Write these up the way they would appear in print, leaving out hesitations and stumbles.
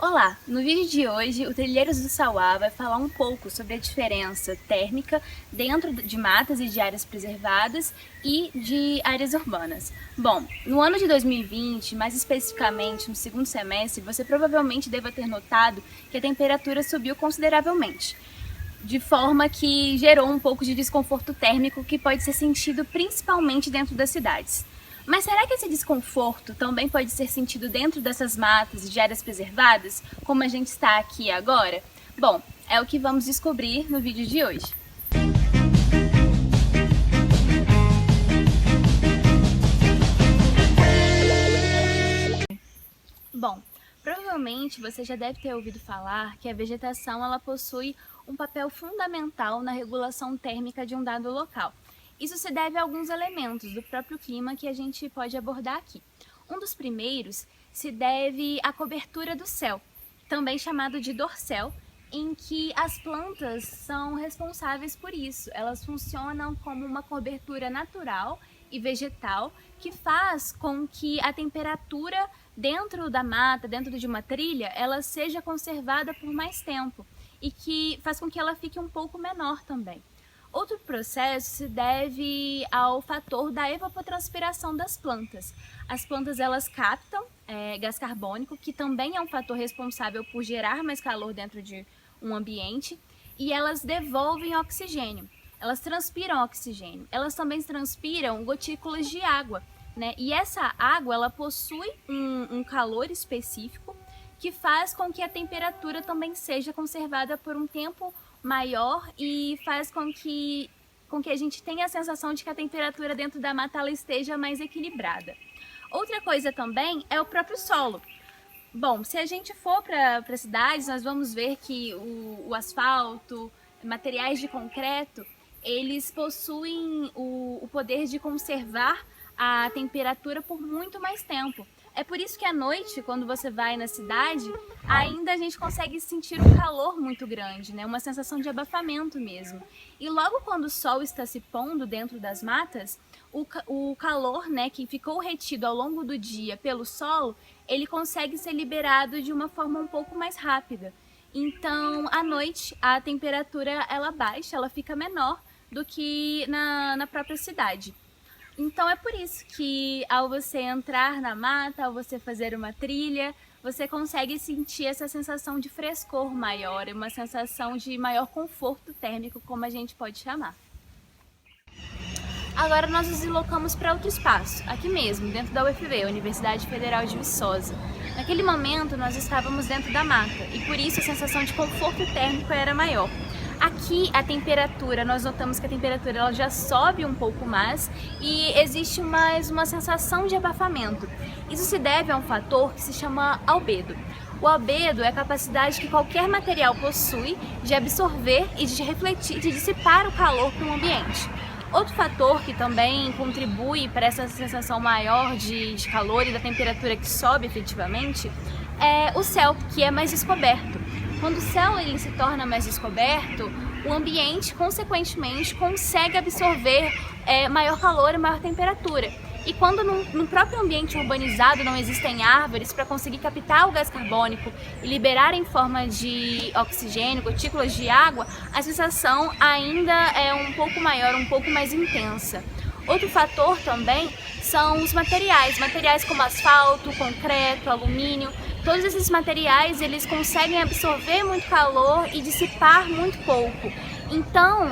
Olá! No vídeo de hoje, o Trilheiros do Sauá vai falar um pouco sobre a diferença térmica dentro de matas e de áreas preservadas e de áreas urbanas. Bom, no ano de 2020, mais especificamente no segundo semestre, você provavelmente deva ter notado que a temperatura subiu consideravelmente, de forma que gerou um pouco de desconforto térmico que pode ser sentido principalmente dentro das cidades. Mas será que esse desconforto também pode ser sentido dentro dessas matas e de áreas preservadas, como a gente está aqui agora? Bom, é o que vamos descobrir no vídeo de hoje. Bom, provavelmente você já deve ter ouvido falar que a vegetação ela possui um papel fundamental na regulação térmica de um dado local. Isso se deve a alguns elementos do próprio clima que a gente pode abordar aqui. Um dos primeiros se deve à cobertura do céu, também chamado de dorsel, em que as plantas são responsáveis por isso. Elas funcionam como uma cobertura natural e vegetal que faz com que a temperatura dentro da mata, dentro de uma trilha, ela seja conservada por mais tempo e que faz com que ela fique um pouco menor também. Outro processo se deve ao fator da evapotranspiração das plantas. As plantas elas captam gás carbônico, que também é um fator responsável por gerar mais calor dentro de um ambiente, e elas devolvem oxigênio. Elas transpiram oxigênio. Elas também transpiram gotículas de água, né? E essa água ela possui um calor específico que faz com que a temperatura também seja conservada por um tempo maior e faz com que a gente tenha a sensação de que a temperatura dentro da mata ela esteja mais equilibrada. Outra coisa também é o próprio solo. Bom, se a gente for para cidades, nós vamos ver que o asfalto, materiais de concreto, eles possuem o poder de conservar a temperatura por muito mais tempo. É por isso que à noite, quando você vai na cidade, ainda a gente consegue sentir um calor muito grande, né? Uma sensação de abafamento mesmo. E logo quando o sol está se pondo dentro das matas, o calor, né, que ficou retido ao longo do dia pelo solo, ele consegue ser liberado de uma forma um pouco mais rápida. Então, à noite, a temperatura ela baixa, ela fica menor do que na própria cidade. Então é por isso que ao você entrar na mata, ao você fazer uma trilha, você consegue sentir essa sensação de frescor maior, uma sensação de maior conforto térmico, como a gente pode chamar. Agora nós nos deslocamos para outro espaço, aqui mesmo, dentro da UFV, Universidade Federal de Viçosa. Naquele momento nós estávamos dentro da mata e por isso a sensação de conforto térmico era maior. Aqui a temperatura, nós notamos que a temperatura ela já sobe um pouco mais e existe mais uma sensação de abafamento. Isso se deve a um fator que se chama albedo. O albedo é a capacidade que qualquer material possui de absorver e de refletir, de dissipar o calor para o ambiente. Outro fator que também contribui para essa sensação maior de calor e da temperatura que sobe efetivamente é o céu, que é mais descoberto. Quando o céu ele se torna mais descoberto, o ambiente, consequentemente, consegue absorver maior calor e maior temperatura. E quando no próprio ambiente urbanizado não existem árvores para conseguir captar o gás carbônico e liberar em forma de oxigênio, gotículas de água, a sensação ainda é um pouco maior, um pouco mais intensa. Outro fator também são os materiais como asfalto, concreto, alumínio. Todos esses materiais eles conseguem absorver muito calor e dissipar muito pouco. Então,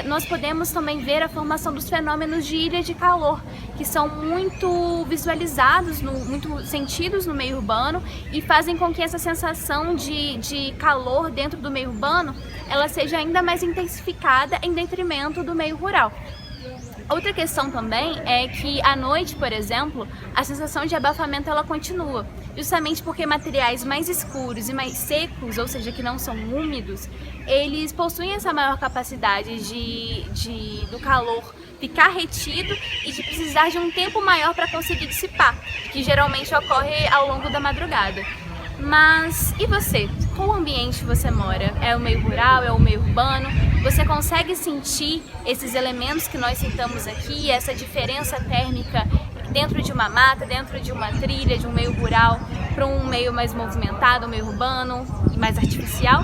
nós podemos também ver a formação dos fenômenos de ilha de calor, que são muito visualizados, muito sentidos no meio urbano e fazem com que essa sensação de calor dentro do meio urbano ela seja ainda mais intensificada em detrimento do meio rural. Outra questão também é que à noite, por exemplo, a sensação de abafamento ela continua, justamente porque materiais mais escuros e mais secos, ou seja, que não são úmidos, eles possuem essa maior capacidade do calor ficar retido e de precisar de um tempo maior para conseguir dissipar, que geralmente ocorre ao longo da madrugada. Mas e você? Qual ambiente você mora? É o meio rural? É o meio urbano? Você consegue sentir esses elementos que nós citamos aqui, essa diferença térmica dentro de uma mata, dentro de uma trilha, de um meio rural, para um meio mais movimentado, um meio urbano e mais artificial?